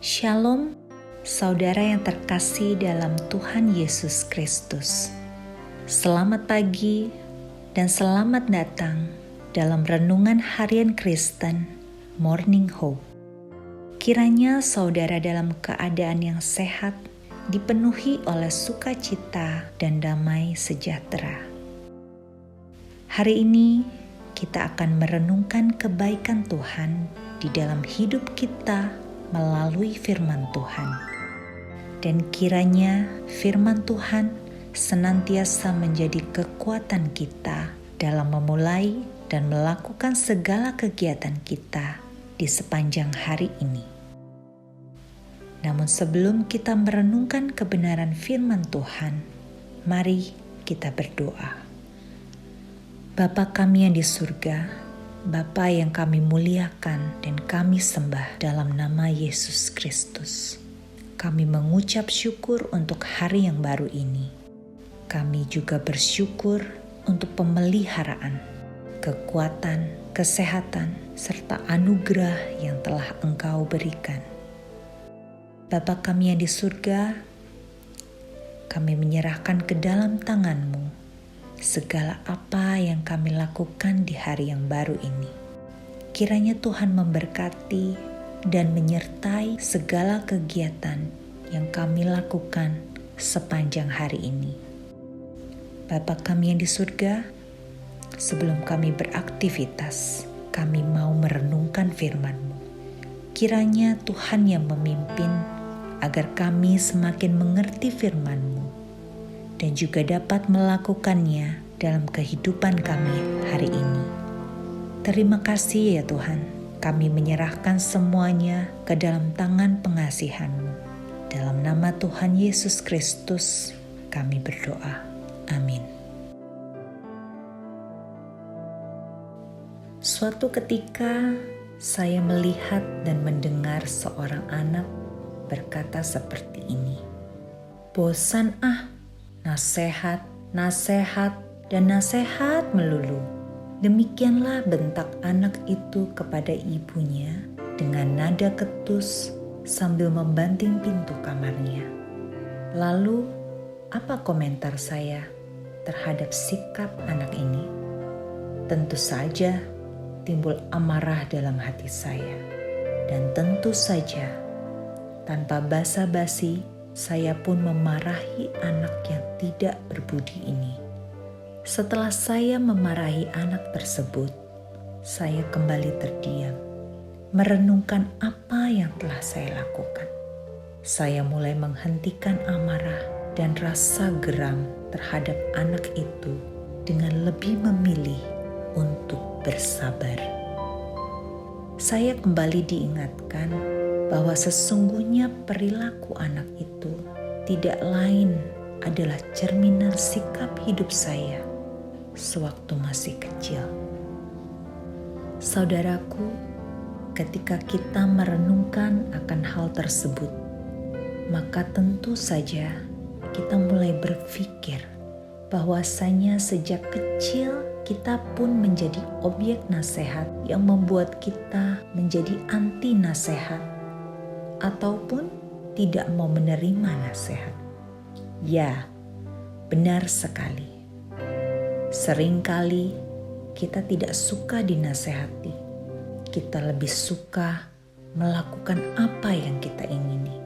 Shalom, saudara yang terkasih dalam Tuhan Yesus Kristus. Selamat pagi dan selamat datang dalam Renungan Harian Kristen Morning Hope. Kiranya saudara dalam keadaan yang sehat, dipenuhi oleh sukacita dan damai sejahtera. Hari ini kita akan merenungkan kebaikan Tuhan di dalam hidup kita melalui firman Tuhan. Dan kiranya firman Tuhan senantiasa menjadi kekuatan kita dalam memulai dan melakukan segala kegiatan kita di sepanjang hari ini. Namun sebelum kita merenungkan kebenaran firman Tuhan, mari kita berdoa. Bapa kami yang di surga, Bapa yang kami muliakan dan kami sembah dalam nama Yesus Kristus. Kami mengucap syukur untuk hari yang baru ini. Kami juga bersyukur untuk pemeliharaan, kekuatan, kesehatan, serta anugerah yang telah Engkau berikan. Bapa kami yang di surga, kami menyerahkan ke dalam tangan-Mu segala apa yang kami lakukan di hari yang baru ini. Kiranya Tuhan memberkati dan menyertai segala kegiatan yang kami lakukan sepanjang hari ini. Bapa kami yang di surga, sebelum kami beraktivitas, kami mau merenungkan firman-Mu. Kiranya Tuhan yang memimpin agar kami semakin mengerti firman-Mu dan juga dapat melakukannya dalam kehidupan kami hari ini. Terima kasih ya Tuhan, kami menyerahkan semuanya ke dalam tangan pengasihan-Mu. Dalam nama Tuhan Yesus Kristus, kami berdoa. Amin. Suatu ketika, saya melihat dan mendengar seorang anak berkata seperti ini, "Bosan nasihat, dan nasihat melulu." Demikianlah bentak anak itu kepada ibunya dengan nada ketus sambil membanting pintu kamarnya. Lalu, apa komentar saya terhadap sikap anak ini? Tentu saja timbul amarah dalam hati saya. Dan tentu saja, tanpa basa-basi, saya pun memarahi anak yang tidak berbudi ini. Setelah saya memarahi anak tersebut, saya kembali terdiam, merenungkan apa yang telah saya lakukan. Saya mulai menghentikan amarah dan rasa geram terhadap anak itu dengan lebih memilih untuk bersabar. Saya kembali diingatkan bahwa sesungguhnya perilaku anak itu tidak lain adalah cerminan sikap hidup saya sewaktu masih kecil. Saudaraku, ketika kita merenungkan akan hal tersebut, maka tentu saja kita mulai berpikir bahwasanya sejak kecil kita pun menjadi objek nasihat yang membuat kita menjadi anti nasihat ataupun tidak mau menerima nasihat. Ya, benar sekali. Seringkali kita tidak suka dinasehati. Kita lebih suka melakukan apa yang kita ingini.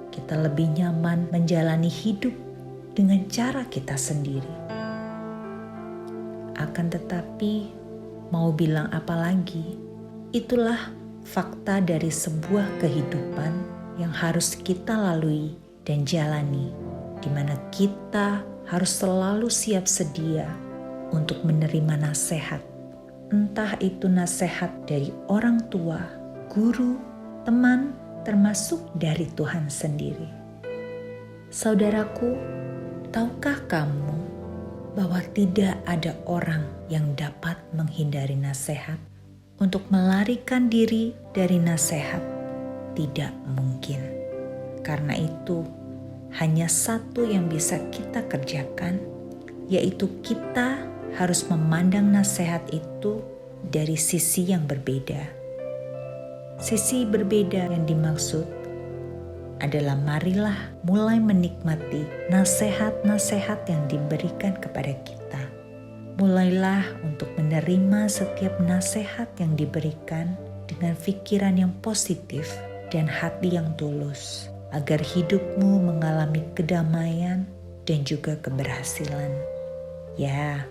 Kita lebih nyaman menjalani hidup dengan cara kita sendiri. Akan tetapi, mau bilang apa lagi, itulah fakta dari sebuah kehidupan yang harus kita lalui dan jalani, di mana kita harus selalu siap sedia untuk menerima nasihat. Entah itu nasihat dari orang tua, guru, teman, termasuk dari Tuhan sendiri. Saudaraku, tahukah kamu bahwa tidak ada orang yang dapat menghindari nasihat? Untuk melarikan diri dari nasihat tidak mungkin. Karena itu, hanya satu yang bisa kita kerjakan, yaitu kita harus memandang nasihat itu dari sisi yang berbeda. Sisi berbeda yang dimaksud adalah marilah mulai menikmati nasihat-nasihat yang diberikan kepada kita. Mulailah untuk menerima setiap nasihat yang diberikan dengan pikiran yang positif dan hati yang tulus, agar hidupmu mengalami kedamaian dan juga keberhasilan. Ya,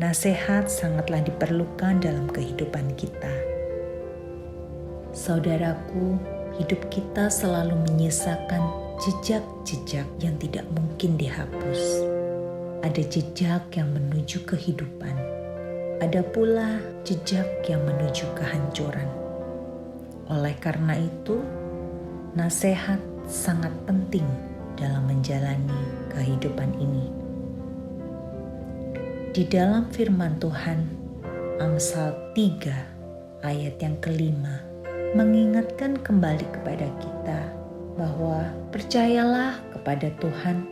nasihat sangatlah diperlukan dalam kehidupan kita. Saudaraku, hidup kita selalu menyisakan jejak-jejak yang tidak mungkin dihapus. Ada jejak yang menuju kehidupan, ada pula jejak yang menuju kehancuran. Oleh karena itu, nasihat sangat penting dalam menjalani kehidupan ini. Di dalam firman Tuhan, Amsal 3 ayat yang kelima, mengingatkan kembali kepada kita bahwa percayalah kepada Tuhan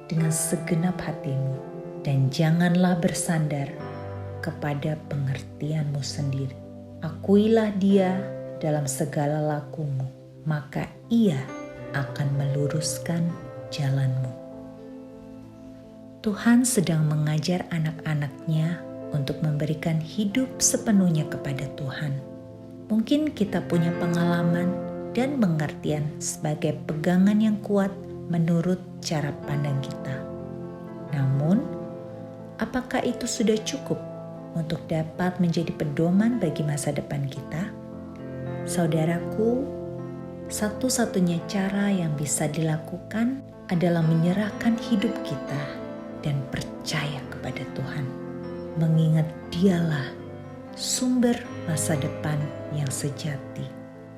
dengan segenap hatimu dan janganlah bersandar kepada pengertianmu sendiri. Akuilah Dia dalam segala lakumu, maka Ia akan meluruskan jalanmu. Tuhan sedang mengajar anak-anaknya untuk memberikan hidup sepenuhnya kepada Tuhan. Mungkin kita punya pengalaman dan pengertian sebagai pegangan yang kuat menurut cara pandang kita. Namun, apakah itu sudah cukup untuk dapat menjadi pedoman bagi masa depan kita? Saudaraku, satu-satunya cara yang bisa dilakukan adalah menyerahkan hidup kita dan percaya kepada Tuhan. Mengingat Dialah sumber masa depan yang sejati,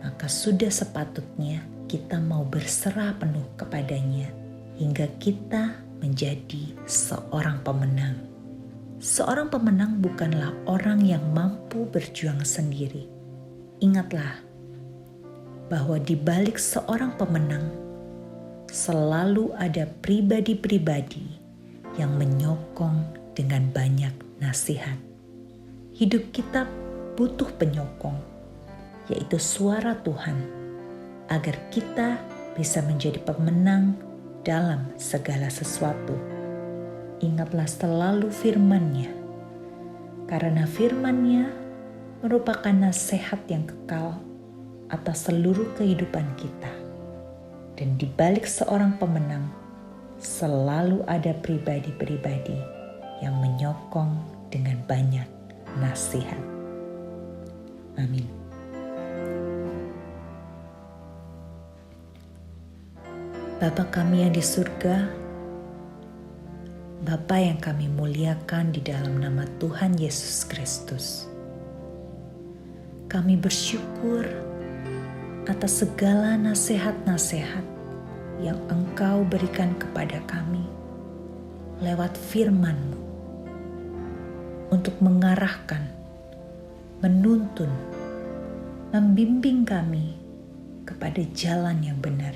maka sudah sepatutnya kita mau berserah penuh kepadanya hingga kita menjadi seorang pemenang. Seorang pemenang bukanlah orang yang mampu berjuang sendiri. Ingatlah bahwa di balik seorang pemenang selalu ada pribadi-pribadi yang menyokong dengan banyak nasihat. Hidup kita butuh penyokong, yaitu suara Tuhan, agar kita bisa menjadi pemenang dalam segala sesuatu. Ingatlah selalu firman-Nya, karena firman-Nya merupakan nasihat yang kekal atas seluruh kehidupan kita. Dan di balik seorang pemenang, selalu ada pribadi-pribadi yang menyokong dengan banyak nasihat. Amin. Bapa kami yang di surga, Bapa yang kami muliakan di dalam nama Tuhan Yesus Kristus. Kami bersyukur atas segala nasihat-nasihat yang Engkau berikan kepada kami lewat firman-Mu untuk mengarahkan, menuntun, membimbing kami kepada jalan yang benar.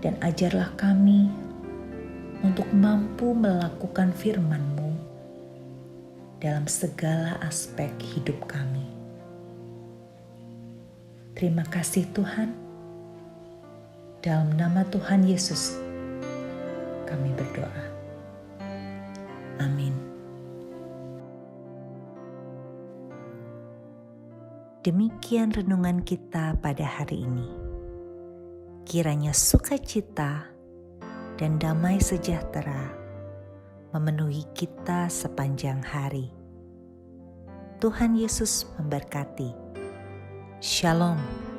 Dan ajarlah kami untuk mampu melakukan firman-Mu dalam segala aspek hidup kami. Terima kasih Tuhan. Dalam nama Tuhan Yesus kami berdoa. Amin. Demikian renungan kita pada hari ini. Kiranya sukacita dan damai sejahtera memenuhi kita sepanjang hari. Tuhan Yesus memberkati. Shalom.